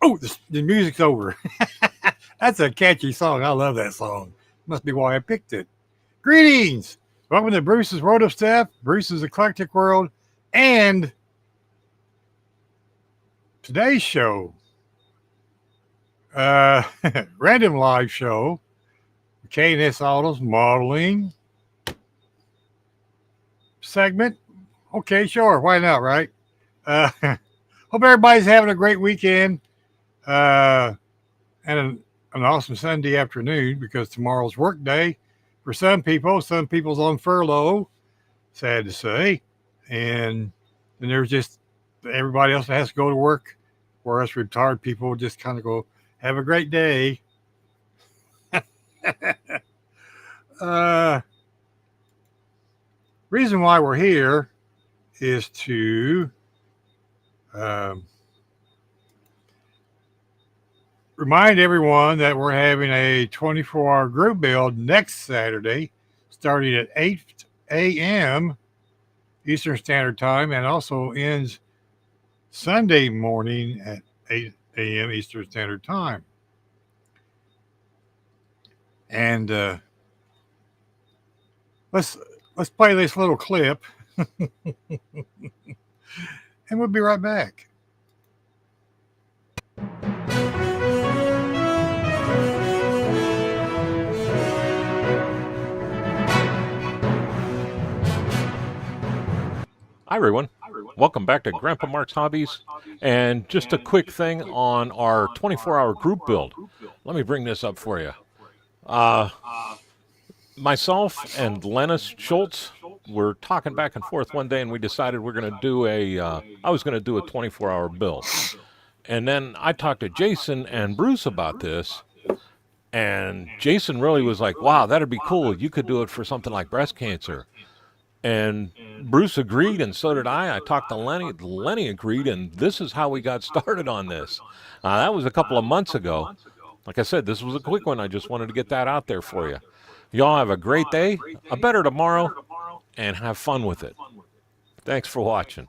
Oh, the music's over. That's a catchy song. I love that song. Must be why I picked it. Greetings. Welcome to Bruce's World of Stuff, Bruce's Eclectic World, and today's show, random live show, K&S Autos modeling segment. Okay, sure. Why not, right? Hope everybody's having a great weekend and an awesome Sunday afternoon because tomorrow's work day for some people. Some people's on furlough, sad to say. And then there's just everybody else that has to go to work, where us retired people just kind of go, have a great day. uh, reason why we're here is to um, remind everyone that we're having a 24-hour group build next Saturday, starting at 8 a.m. Eastern Standard Time, and also ends Sunday morning at 8 a.m. Eastern Standard Time. And let's play this little clip, and we'll be right back. Hi, everyone. Welcome back to Grandpa Mark's Hobbies. And just a quick thing on our 24-hour group build. Let me bring this up for you. Myself and Lennis Schultz were talking back and forth one day, and we decided we're going to do I was going to do a 24-hour build. And then I talked to Jason and Bruce about this, and Jason really was like, wow, that'd be cool. You could do it for something like breast cancer. And Bruce agreed, and so did I. I talked to Lenny. Lenny agreed, and this is how we got started on this. That was a couple of months ago. Like I said, this was a quick one. I just wanted to get that out there for you. Y'all have a great day, a better tomorrow, and have fun with it. Thanks for watching.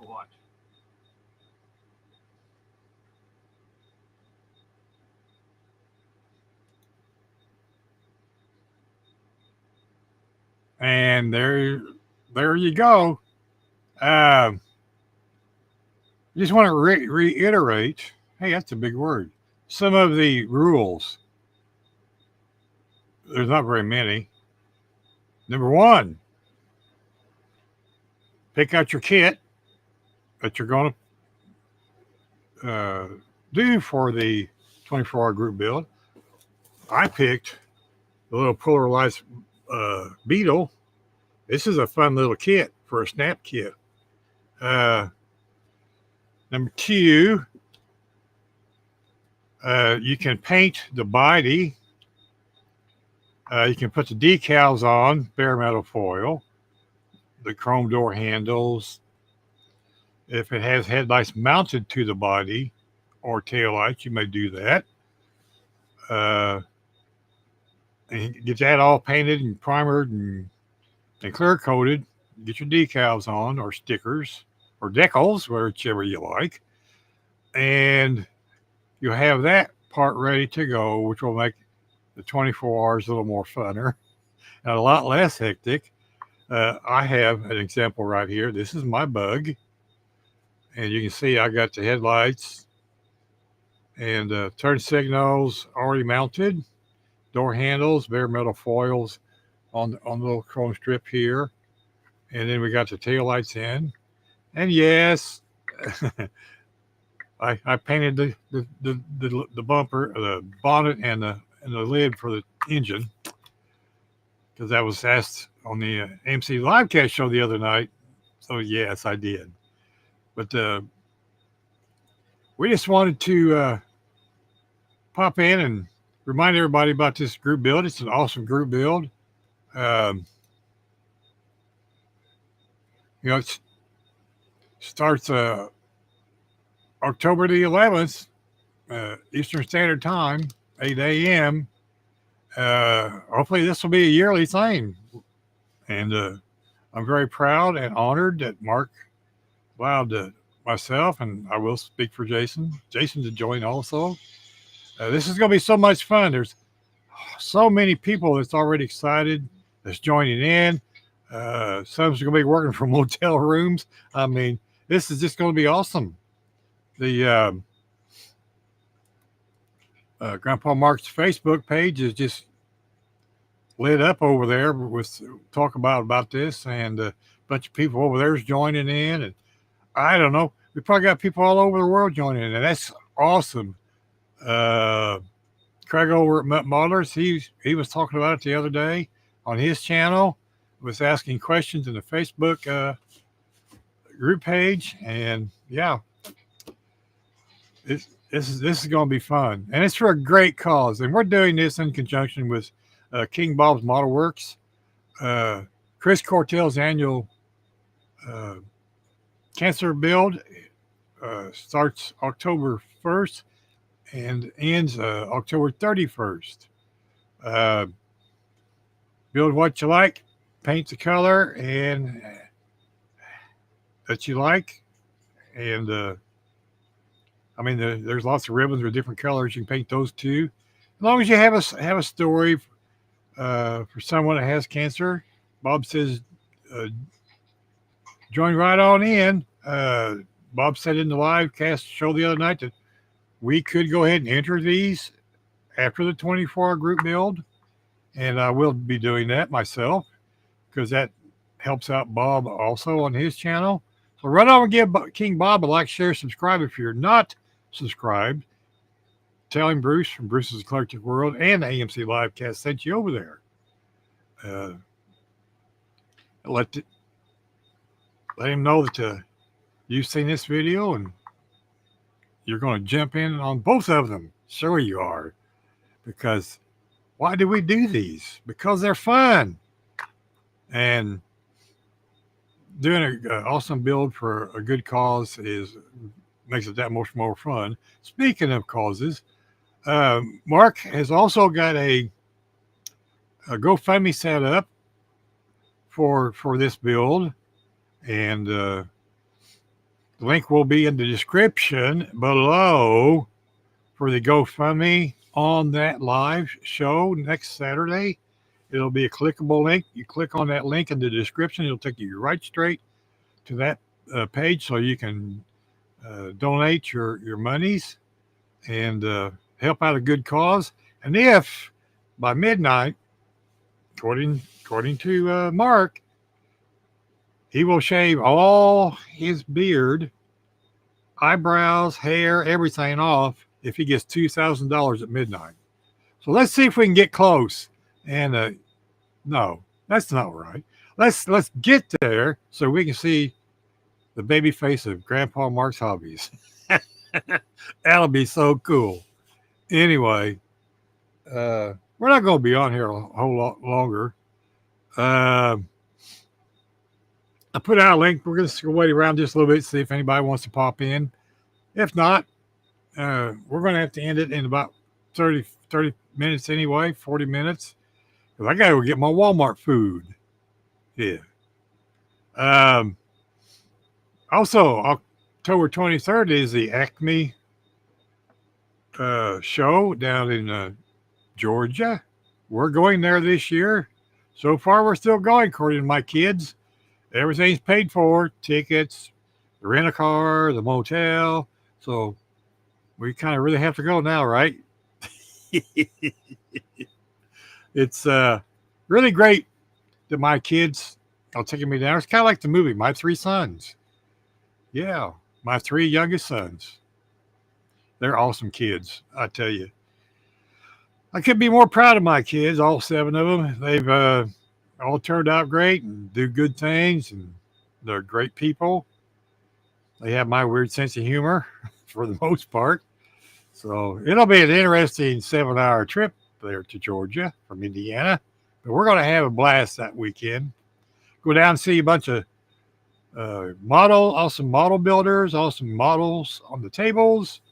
And there you go. Just want to reiterate. Hey, that's a big word. Some of the rules. There's not very many. Number one, pick out your kit that you're going to do for the 24-hour group build. I picked the little polarized Beetle. This is a fun little kit for a snap kit. Number two, you can paint the body. You can put the decals on, bare metal foil, the chrome door handles. If it has headlights mounted to the body or taillights, you may do that. And get that all painted and primered and clear coated. Get your decals on or stickers or decals, whichever you like. And you'll have that part ready to go, which will make the 24 hours a little more funner and a lot less hectic. I have an example right here. This is my bug. And you can see I got the headlights and turn signals already mounted, door handles, bare metal foils on the little chrome strip here. And then we got the taillights in. And yes, I painted the bumper, the bonnet, and the lid for the engine because that was asked on the MC Livecast show the other night. So yes, I did. But we just wanted to pop in and remind everybody about this group build. It's an awesome group build. It starts October the 11th, Eastern Standard Time, 8 a.m. Hopefully this will be a yearly thing. And I'm very proud and honored that Mark allowed myself, and I will speak for Jason. Jason to join also. This is going to be so much fun. There's so many people that's already excited that's joining in. Some's going to be working from motel rooms. I mean, this is just going to be awesome. The Grandpa Mark's Facebook page is just lit up over there with talk about this, and a bunch of people over there is joining in, and I don't know, we probably got people all over the world joining in, and that's awesome. Uh, Craig over at Maulers, he was talking about it the other day on his channel, was asking questions in the Facebook group page, and yeah, this is going to be fun, and it's for a great cause, and we're doing this in conjunction with King Bob's Model Works, uh, Chris Cortell's annual uh, cancer build starts October 1st and ends October 31st. Uh, build what you like, paint the color and that you like, and I mean there's lots of ribbons with different colors. You can paint those too, as long as you have a story for someone that has cancer. Bob says, join right on in. Bob said in the live cast show the other night that we could go ahead and enter these after the 24-hour group build, and I will be doing that myself because that helps out Bob also on his channel. So run over and give King Bob a like, share, subscribe. If you're not subscribed, tell him Bruce from Bruce's Eclectic World and the AMC Livecast sent you over there. Let him know that you've seen this video and you're going to jump in on both of them. Sure you are. Because why do we do these? Because they're fun. And doing an awesome build for a good cause makes it that much more fun. Speaking of causes, Mark has also got a GoFundMe set up for this build, and the link will be in the description below for the GoFundMe on that live show next Saturday. It'll be a clickable link. You click on that link in the description, it'll take you right straight to that page, so you can donate your monies and help out a good cause. And if by midnight, according to Mark, he will shave all his beard, eyebrows, hair, everything off if he gets $2,000 at midnight. So let's see if we can get close. And no, that's not right. Let's get there so we can see the baby face of Grandpa Mark's Hobbies. That'll be so cool. Anyway, we're not going to be on here a whole lot longer. I put out a link. We're going to wait around just a little bit, see if anybody wants to pop in. If not, we're going to have to end it in about 30 minutes anyway, 40 minutes. Because I got to go get my Walmart food. Yeah. Also, October 23rd is the Acme show down in Georgia. We're going there this year. So far, we're still going, according to my kids. Everything's paid for, tickets, the rent-a-car, the motel. So we kind of really have to go now, right? It's really great that my kids are taking me down. It's kind of like the movie, My Three Sons. Yeah, my three youngest sons. They're awesome kids, I tell you. I couldn't be more proud of my kids, all 7 of them. They've all turned out great and do good things, and they're great people. They have my weird sense of humor for the most part. So it'll be an interesting 7-hour trip there to Georgia from Indiana. But we're going to have a blast that weekend. Go down and see a bunch of awesome model builders, awesome models on the tables.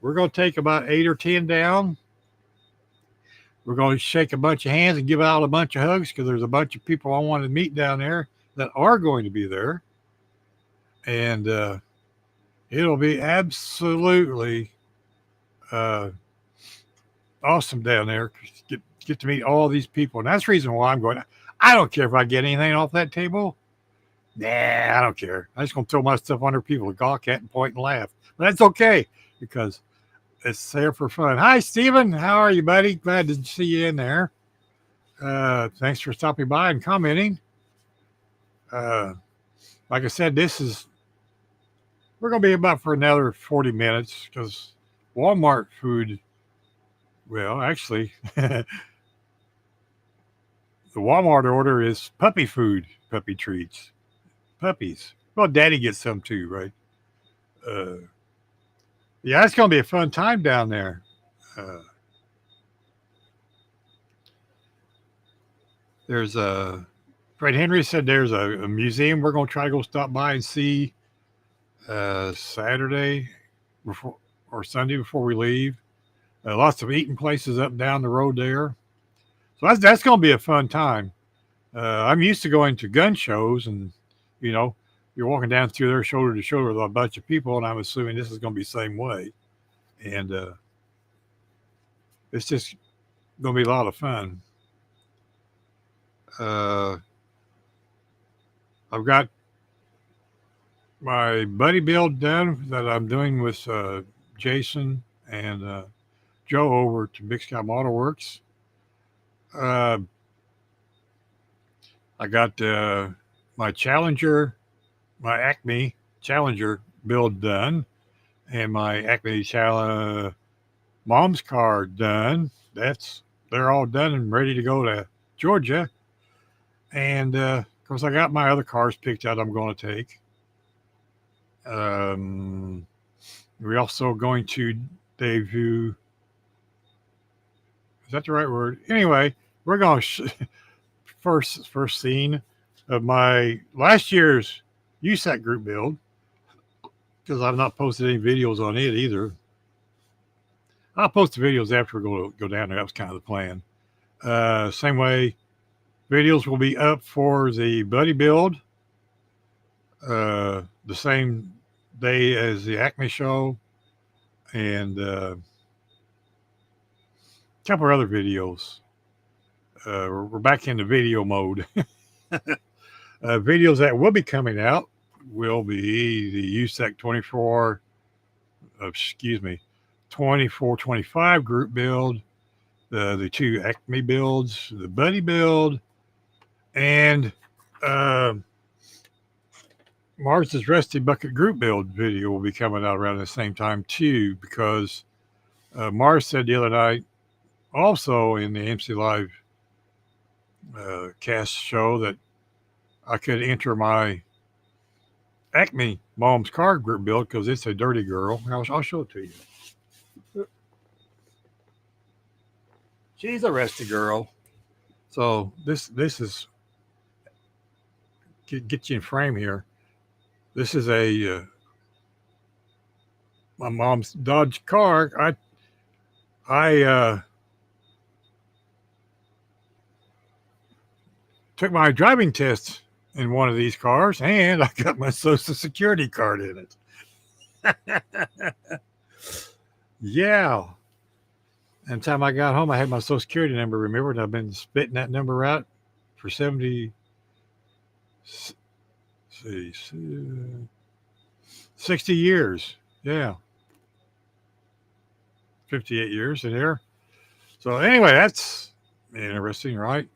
We're going to take about 8 or 10 down. We're going to shake a bunch of hands and give out a bunch of hugs because there's a bunch of people I want to meet down there that are going to be there. And It'll be absolutely uh, awesome down there. Get to meet all these people, and that's the reason why I'm going. I don't care if I get anything off that table. Nah, I don't care. I'm just gonna throw my stuff under people to gawk at and point and laugh. But that's okay because it's there for fun. Hi, Steven. How are you, buddy? Glad to see you in there. Thanks for stopping by and commenting. Uh, like I said, we're gonna be about for another 40 minutes because Walmart food. Well, actually, the Walmart order is puppy food, puppy treats, puppies. Well, Daddy gets some too, right? Uh, yeah, it's gonna be a fun time down there. Uh, there's a Fred Henry said there's a museum we're gonna try to go stop by and see Saturday before or Sunday before we leave. Lots of eating places up and down the road there. So that's going to be a fun time. I'm used to going to gun shows, and you know, you're walking down through there shoulder to shoulder with a bunch of people, and I'm assuming this is going to be the same way. And it's just going to be a lot of fun. Uh, I've got my buddy build done that I'm doing with Jason and Joe over to Big Sky Model Works. Uh, I got my Challenger, my Acme Challenger build done, and my Acme Mom's car done. They're all done and ready to go to Georgia. And of course, I got my other cars picked out. I'm going to take. We're also going to debut. Is that the right word? Anyway, we're going to first scene of my last year's USAC group build because I've not posted any videos on it either. I'll post the videos after we go down there. That was kind of the plan. Same way, videos will be up for the Buddy build the same day as the Acme show and a couple of other videos. We're back into video mode. Videos that will be coming out will be the USAC 24-25 group build, the two Acme builds, the Buddy build, and Mars's Rusty Bucket group build video will be coming out around the same time too, because Mars said the other night, also in the MC Live cast show, that I could enter my Acme Mom's car group build because it's a dirty girl. I'll show it to you. She's a rusty girl. So this is get you in frame here. This is a my mom's Dodge car. I took my driving test in one of these cars, and I got my Social Security card in it. Yeah. And the time I got home, I had my Social Security number remembered. I've been spitting that number out for 60 years. Yeah. 58 years in here. So anyway, that's interesting, right?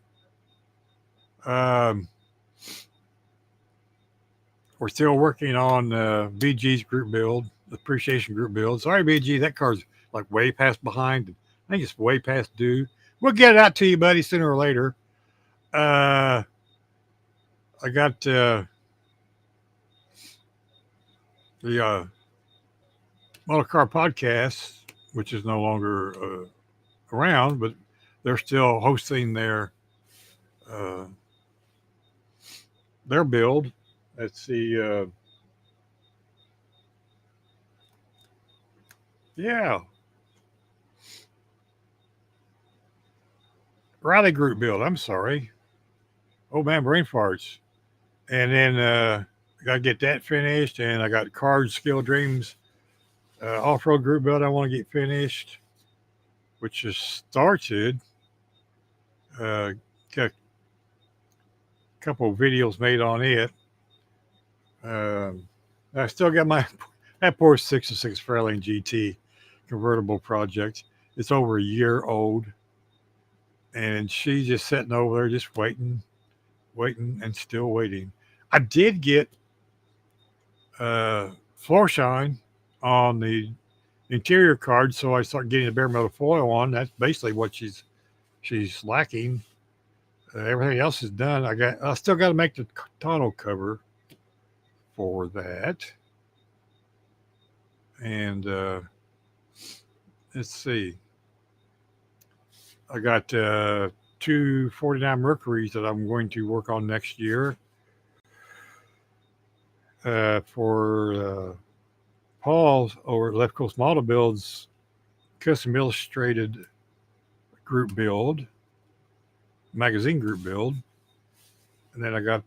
We're still working on BG's group build, appreciation group build. Sorry, BG, that car's like way past behind. I think it's way past due. We'll get it out to you, buddy, sooner or later. I got the Model Car Podcast, which is no longer around, but they're still hosting their build. Let's see. Yeah. Rally group build. I'm sorry. Oh man, brain farts. And then got to get that finished, and I got Card Skill Dreams off-road group build I want to get finished, which just started. Got a couple of videos made on it. Um, I still got my that poor 66 Fairlane GT convertible project. It's over a year old, and she's just sitting over there, just waiting, waiting, and still waiting. I did get floor shine on the interior card, so I start getting the bare metal foil on. That's basically what she's lacking. Everything else is done. I still got to make the tonneau cover for that. And let's see. I got two 49 Mercuries that I'm going to work on next year for Paul's over at Left Coast Model Builds custom illustrated group build, magazine group build. And then I got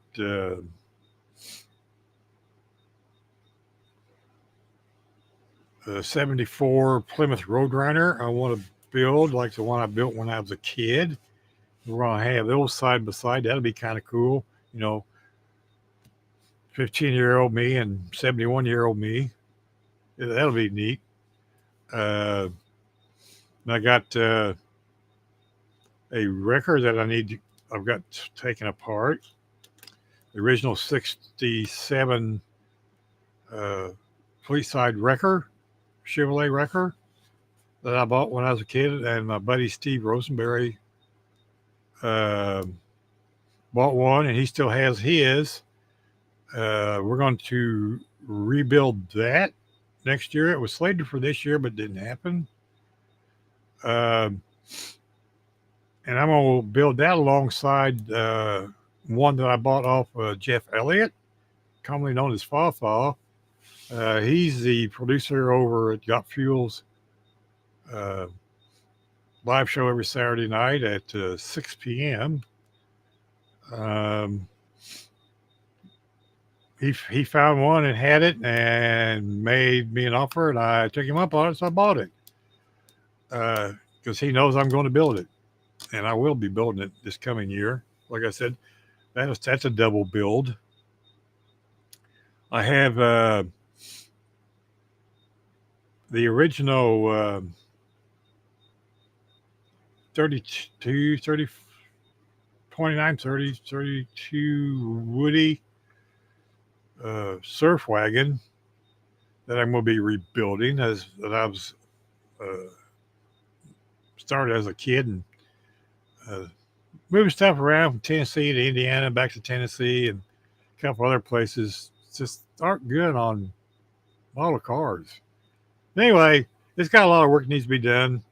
74 Plymouth Roadrunner. I want to build like the one I built when I was a kid. We're going to have those side by side. That'll be kind of cool. 15-year-old me and 71-year-old me. That'll be neat. I got a wrecker that I've got taken apart. The original 67 fleet side wrecker, Chevrolet wrecker that I bought when I was a kid, and my buddy Steve Rosenberry bought one, and he still has his. We're going to rebuild that next year. It was slated for this year, but didn't happen. And I'm going to build that alongside one that I bought off Jeff Elliott, commonly known as Faw. He's the producer over at Got Fuel's live show every Saturday night at 6 p.m. He found one and had it and made me an offer, and I took him up on it, so I bought it because he knows I'm going to build it, and I will be building it this coming year. Like I said, that's a double build. I have the original 32, 30, 29, 30, 32 Woody surf wagon that I'm going to be rebuilding that I was started as a kid and moving stuff around from Tennessee to Indiana, back to Tennessee, and a couple other places. Just aren't good on model cars. Anyway, it's got a lot of work that needs to be done.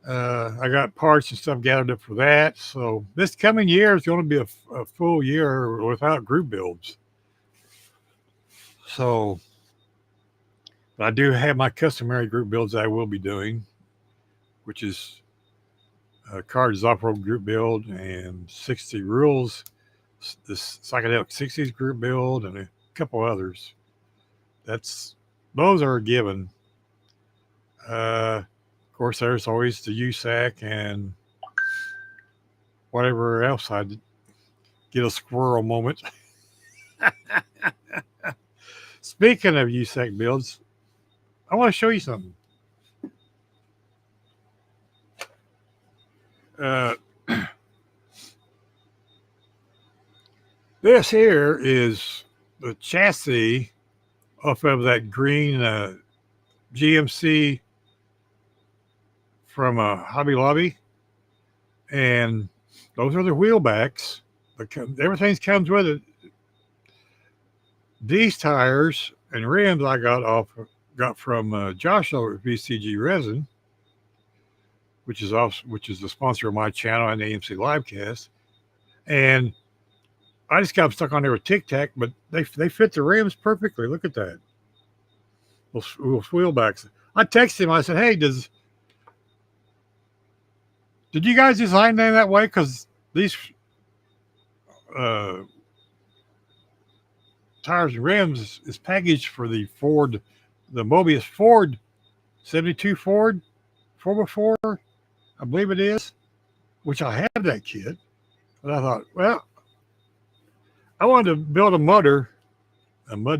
I got parts and stuff gathered up for that. So this coming year is going to be a full year without group builds. So I do have my customary group builds that I will be doing, which is Card's off-road group build and 60 Rules, this psychedelic 60s group build, and a couple others. Those are a given. Of course, there's always the USAC and whatever else I'd get a squirrel moment. Speaking of USAC builds, I want to show you something. This here is the chassis off of that green GMC from Hobby Lobby, and those are the wheel backs. Everything comes with it. These tires and rims I got from Josh over at VCG Resin, which is the sponsor of my channel and the AMC Livecast, and I just got them stuck on there with Tic Tac, but they fit the rims perfectly. Look at that. Those wheel backs. I texted him. I said, "Hey, did you guys design them that way? Because these tires and rims is packaged for the Ford, the Mobius Ford 72 Ford 4x4, I believe it is, which I have that kit. But I thought, well, I wanted to build a mud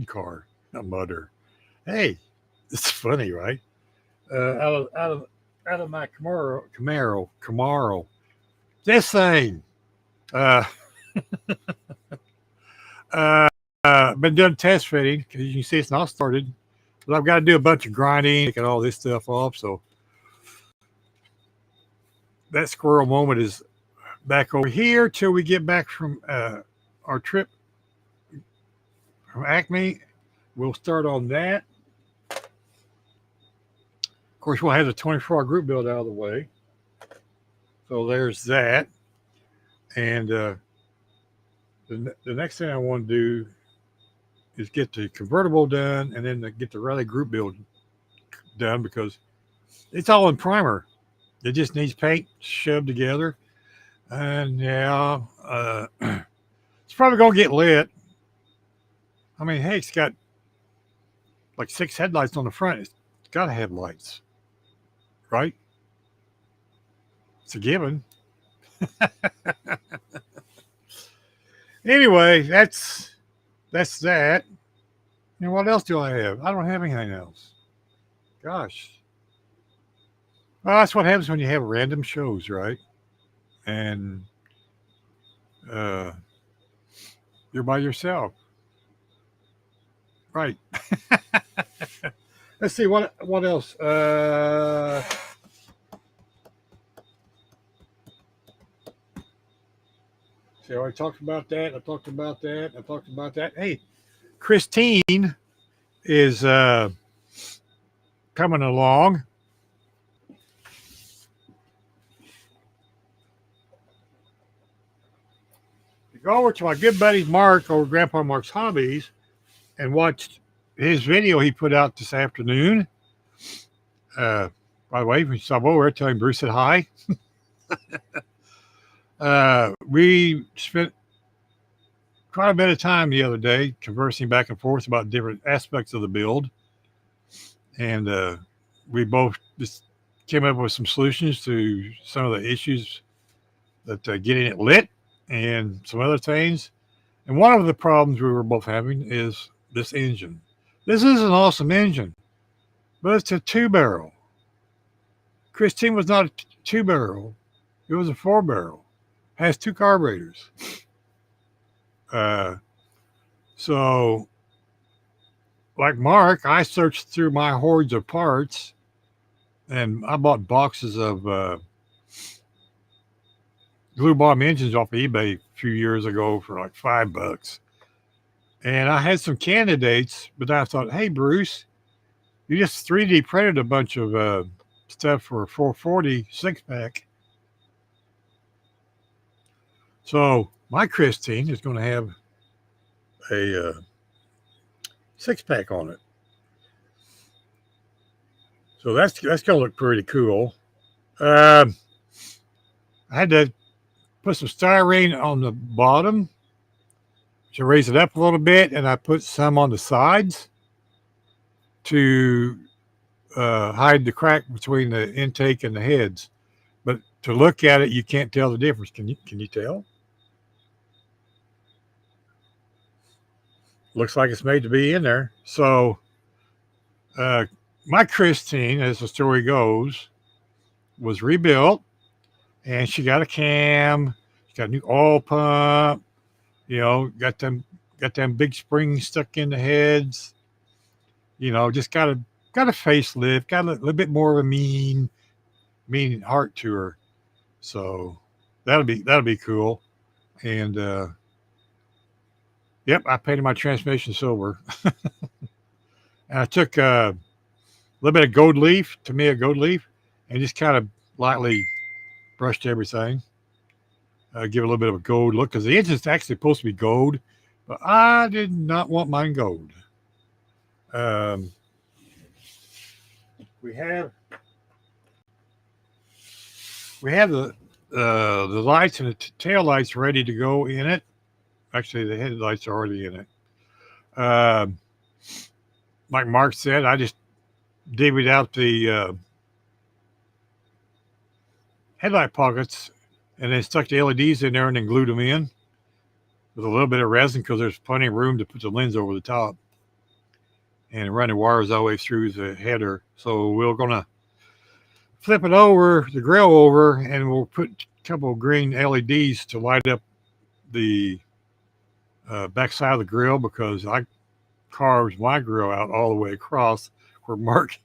car, not mudder. Hey, it's funny, right? Out of my Camaro. This thing. Uh, been doing test fitting because you can see it's not started. But I've got to do a bunch of grinding, taking all this stuff off. So that squirrel moment is back over here till we get back from our trip from Acme. We'll start on that. Of course, we'll have the 24-hour group build out of the way. So there's that. And the next thing I want to do is get the convertible done and then get the rally group build done because it's all in primer. It just needs paint shoved together. And yeah, it's probably going to get lit. I mean, hey, it's got like 6 headlights on the front. It's got to have lights, right? It's a given. Anyway, that's that. And what else do I have? I don't have anything else. Gosh. Well, that's what happens when you have random shows, right? And you're by yourself. Right. Let's see what else. See, I already talked about that. I talked about that. Hey, Christine is coming along. Go over to my good buddy Mark over Grandpa Mark's Hobbies and watch his video he put out this afternoon. By the way, if you stop over, tell him Bruce said hi. We spent quite a bit of time the other day conversing back and forth about different aspects of the build. And we both just came up with some solutions to some of the issues that getting it lit and some other things. And one of the problems we were both having is this engine. This is an awesome engine, but it's a 2-barrel. Christine was not a 2-barrel. It was a 4-barrel. Has 2 carburetors. So, like Mark, I searched through my hordes of parts, and I bought boxes of glue bomb engines off of eBay a few years ago for like $5. And I had some candidates, but I thought, hey, Bruce, you just 3D printed a bunch of stuff for a 440 6-pack. So my Christine is going to have a 6-pack on it. So that's going to look pretty cool. I had to put some styrene on the bottom to raise it up a little bit, and I put some on the sides to hide the crack between the intake and the heads. But to look at it, you can't tell the difference. Can you tell? Looks like it's made to be in there. So my Christine, as the story goes, was rebuilt, and she got a cam, she got a new oil pump, got them big springs stuck in the heads, just got a facelift, got a little bit more of a mean heart to her. So that'll be cool. And yep, I painted my transmission silver. And I took a little bit of gold leaf, Tamiya gold leaf, and just kind of lightly brushed everything. Give it a little bit of a gold look because the engine's actually supposed to be gold, but I did not want mine gold. We have the lights and the tail lights ready to go in it. Actually, the headlights are already in it. Uh, like Mark said, I just divvied out the headlight pockets and then stuck the LEDs in there and then glued them in with a little bit of resin because there's plenty of room to put the lens over the top and run the wires all the way through the header. So we're gonna flip it over, the grill over, and we'll put a couple of green LEDs to light up the back side of the grill because I carved my grill out all the way across where Mark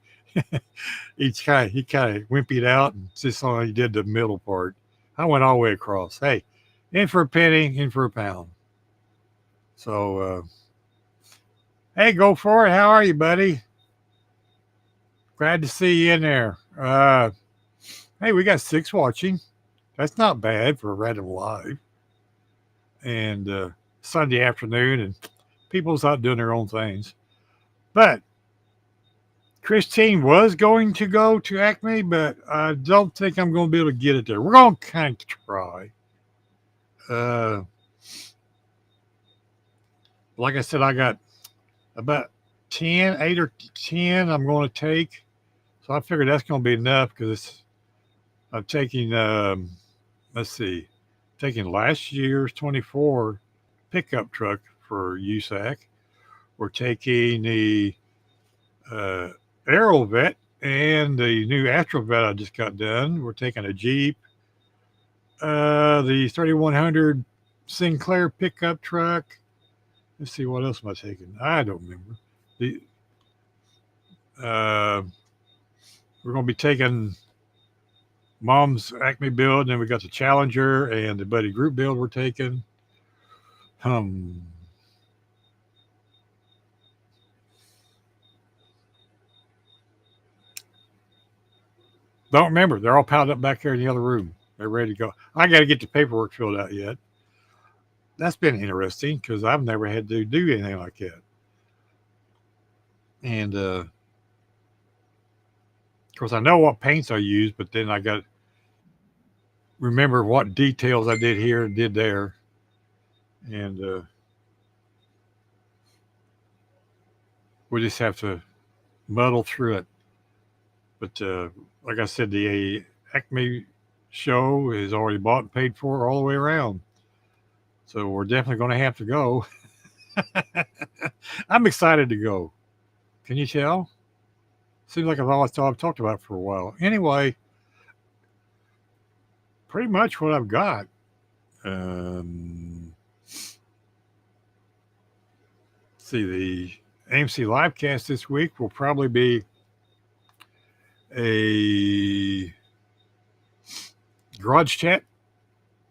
he kind of wimpied out and just only did the middle part. I went all the way across. Hey, in for a penny, in for a pound. So hey, go for it. How are you, buddy? Glad to see you in there. Hey, we got 6 watching. That's not bad for a random live. And Sunday afternoon, and people's out doing their own things. But Christine was going to go to Acme, but I don't think I'm going to be able to get it there. We're going to kind of try. Like I said, I got about 8 or 10 I'm going to take. So I figured that's going to be enough because I'm taking, let's see, taking last year's 24 pickup truck for USAC. We're taking the Aerovet and the new Astrovet I just got done. We're taking a Jeep, the 3100 Sinclair pickup truck. Let's see, what else am I taking? I don't remember. The we're going to be taking Mom's Acme build, and then we got the Challenger and the Buddy Group build we're taking. Don't remember. They're all piled up back here in the other room. They're ready to go. I got to get the paperwork filled out yet. That's been interesting because I've never had to do anything like that. And of course, I know what paints I use, but then I got to remember what details I did here and did there. And we just have to muddle through it. But like I said, the Acme show is already bought and paid for all the way around. So we're definitely going to have to go. I'm excited to go. Can you tell? Seems like I've talked about for a while. Anyway, pretty much what I've got. See, the AMC livecast this week will probably be a garage chat.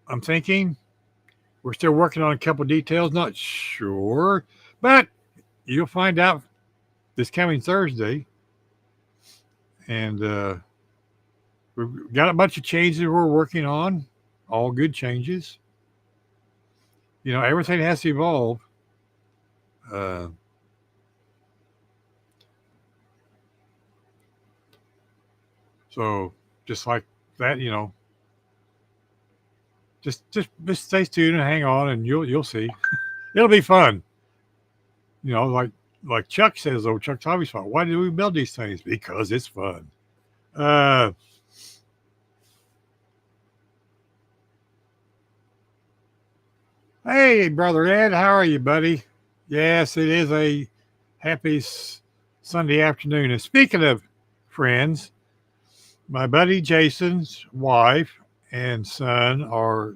I'm thinking we're still working on a couple details, not sure, but you'll find out this coming Thursday. And we've got a bunch of changes we're working on, all good changes. You know, everything has to evolve. So just like that, you know, just stay tuned and hang on, and you'll see. It'll be fun. You know, like Chuck says, though, Chuck's Hobbies Show. Why do we build these things? Because it's fun. Hey, brother Ed, how are you, buddy? Yes, it is a happy Sunday afternoon. And speaking of friends, my buddy Jason's wife and son are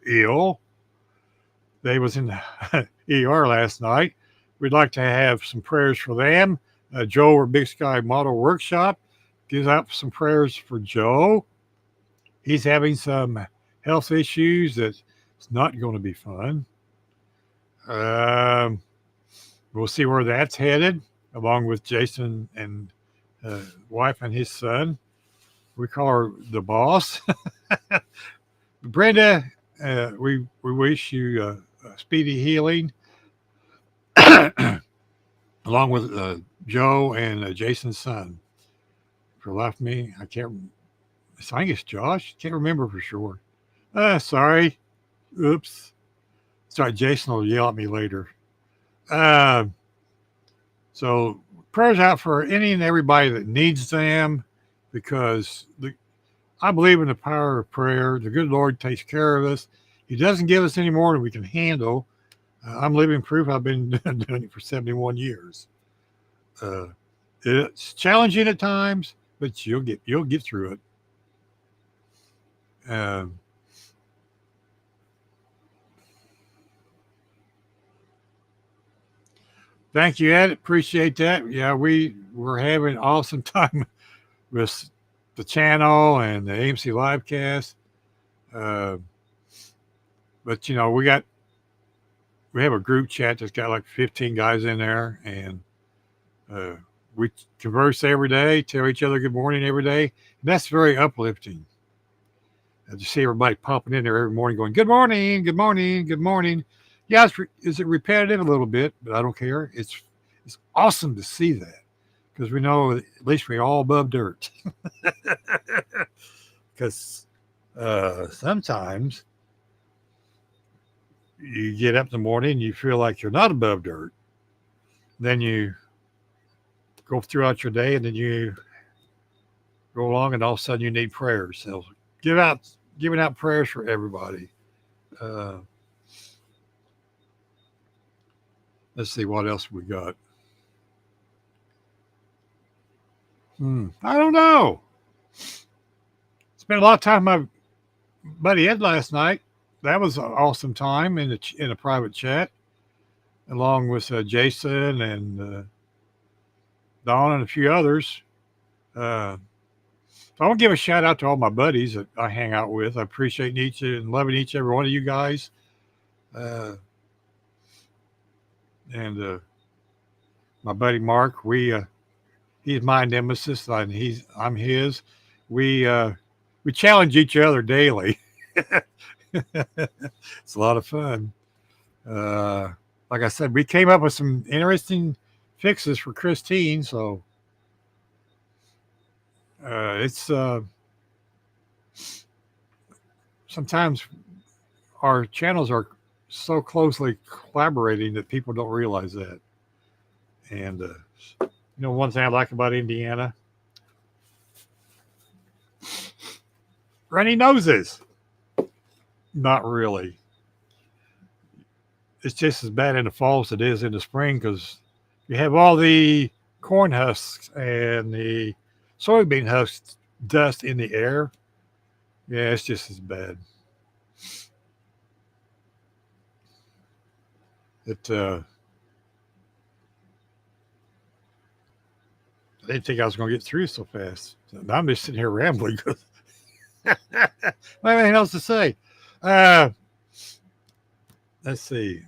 ill. They was in the ER last night. We'd like to have some prayers for them. Joe or Big Sky Model Workshop gives out some prayers for Joe. He's having some health issues that's not going to be fun. We'll see where that's headed, along with Jason and wife and his son. We call her the boss. Brenda, we wish you a speedy healing, along with Joe and Jason's son. For the life of me, I can't. I think it's Josh. Can't remember for sure. Sorry. Oops. Sorry, Jason will yell at me later. Uh, so prayers out for any and everybody that needs them, because I believe in the power of prayer. The good Lord takes care of us. He doesn't give us any more than we can handle. I'm living proof. I've been doing it for 71 years. Uh, it's challenging at times, but you'll get through it. Um, Thank you, Ed. Appreciate that. Yeah, we're having an awesome time with the channel and the AMC Livecast. Uh, but we have a group chat that's got like 15 guys in there, and uh, we converse every day, tell each other good morning every day. And that's very uplifting. To see everybody popping in there every morning, going good morning, good morning, good morning. Yeah, is it repetitive a little bit? But I don't care. It's awesome to see that, because we know at least we're all above dirt. Because sometimes you get up in the morning and you feel like you're not above dirt. Then you go throughout your day, and then you go along, and all of a sudden you need prayers. So give out giving out prayers for everybody. Uh, let's see what else we got. I don't know. Spent a lot of time with my buddy Ed last night. That was an awesome time in a private chat, along with Jason and Don and a few others. Uh, so I want to give a shout out to all my buddies that I hang out with. I appreciate each and loving each every one of you guys. Uh, and my buddy Mark, he's my nemesis, and I'm his. We uh, we challenge each other daily. It's a lot of fun. Uh, like I said, we came up with some interesting fixes for Christine, so it's sometimes our channels are so closely collaborating that people don't realize that. And one thing I like about Indiana, runny noses. Not really. It's just as bad in the fall as it is in the spring, because you have all the corn husks and the soybean husks dust in the air. Yeah, it's just as bad. It I didn't think I was going to get through so fast. Now I'm just sitting here rambling because I have anything else to say. Uh, let's see.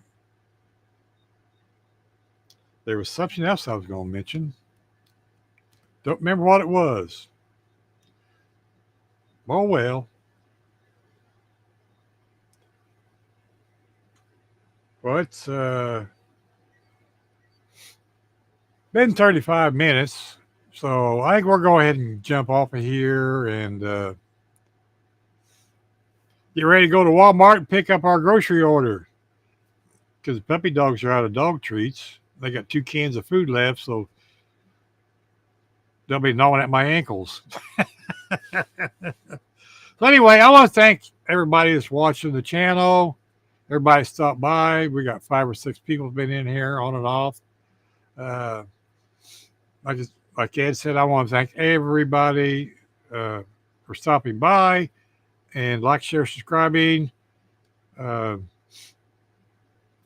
There was something else I was going to mention. Don't remember what it was. Oh well. Well, it's been 35 minutes, so I think we'll go ahead and jump off of here and get ready to go to Walmart and pick up our grocery order, because puppy dogs are out of dog treats. They got 2 cans of food left, so they'll be gnawing at my ankles. So anyway, I want to thank everybody that's watching the channel. Everybody stopped by. We got 5 or 6 people have been in here on and off. Like Ed said, I want to thank everybody for stopping by, and like, share, subscribing. Uh,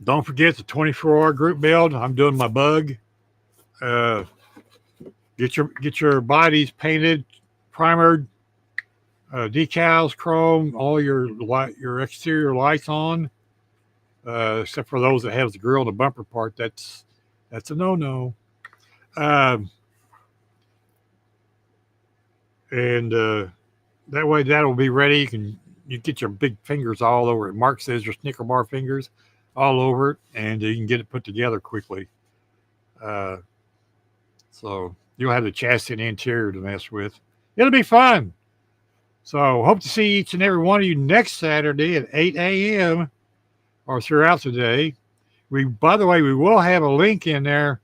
don't forget the 24-hour group build. I'm doing my bug. Uh, get your bodies painted, primered, decals, chrome, all your exterior lights on, except for those that have the grill and the bumper part. That's a no-no. And that way that'll be ready. You get your big fingers all over it. Mark says your Snicker bar fingers all over it, and you can get it put together quickly. So you'll have the chassis and interior to mess with. It'll be fun. So hope to see each and every one of you next Saturday at 8 a.m. or throughout the day. By the way, we will have a link in there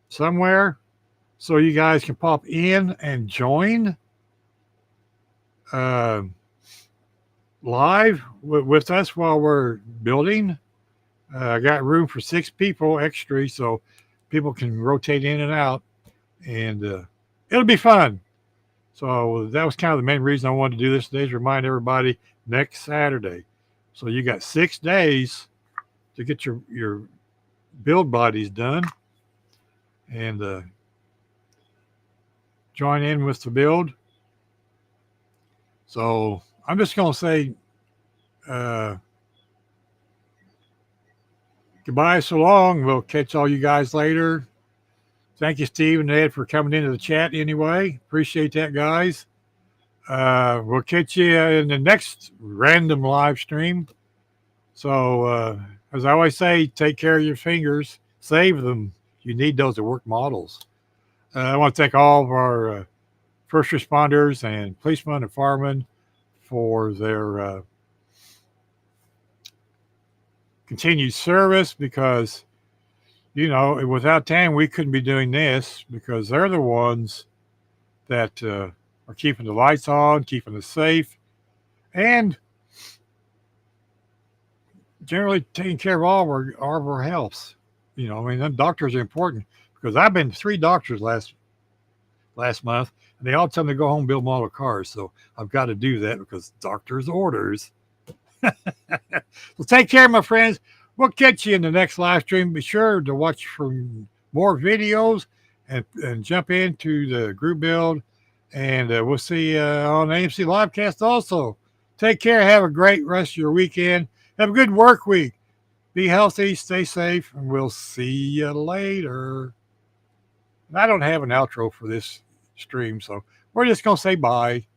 somewhere so you guys can pop in and join uh, live with us while we're building. I got room for 6 people extra, so people can rotate in and out, and it'll be fun. So that was kind of the main reason I wanted to do this today is remind everybody next Saturday. So you got 6 days to get your build bodies done and join in with the build. So I'm just going to say uh, goodbye so long. We'll catch all you guys later. Thank you, Steve and Ed, for coming into the chat anyway. Appreciate that, guys. We'll catch you in the next random live stream. So, as I always say, take care of your fingers. Save them. You need those to work models. I want to thank all of our first responders and policemen and firemen for their continued service because, without them, we couldn't be doing this because they're the ones that are keeping the lights on, keeping us safe, and generally taking care of all of our healths. Them doctors are important because I've been to 3 doctors last month, and they all tell me to go home and build model cars. So I've got to do that because doctor's orders. So take care, my friends. We'll catch you in the next live stream. Be sure to watch for more videos and jump into the group build. And we'll see you on AMC Livecast also. Take care. Have a great rest of your weekend. Have a good work week. Be healthy, stay safe, and we'll see you later. And I don't have an outro for this stream, so we're just going to say bye.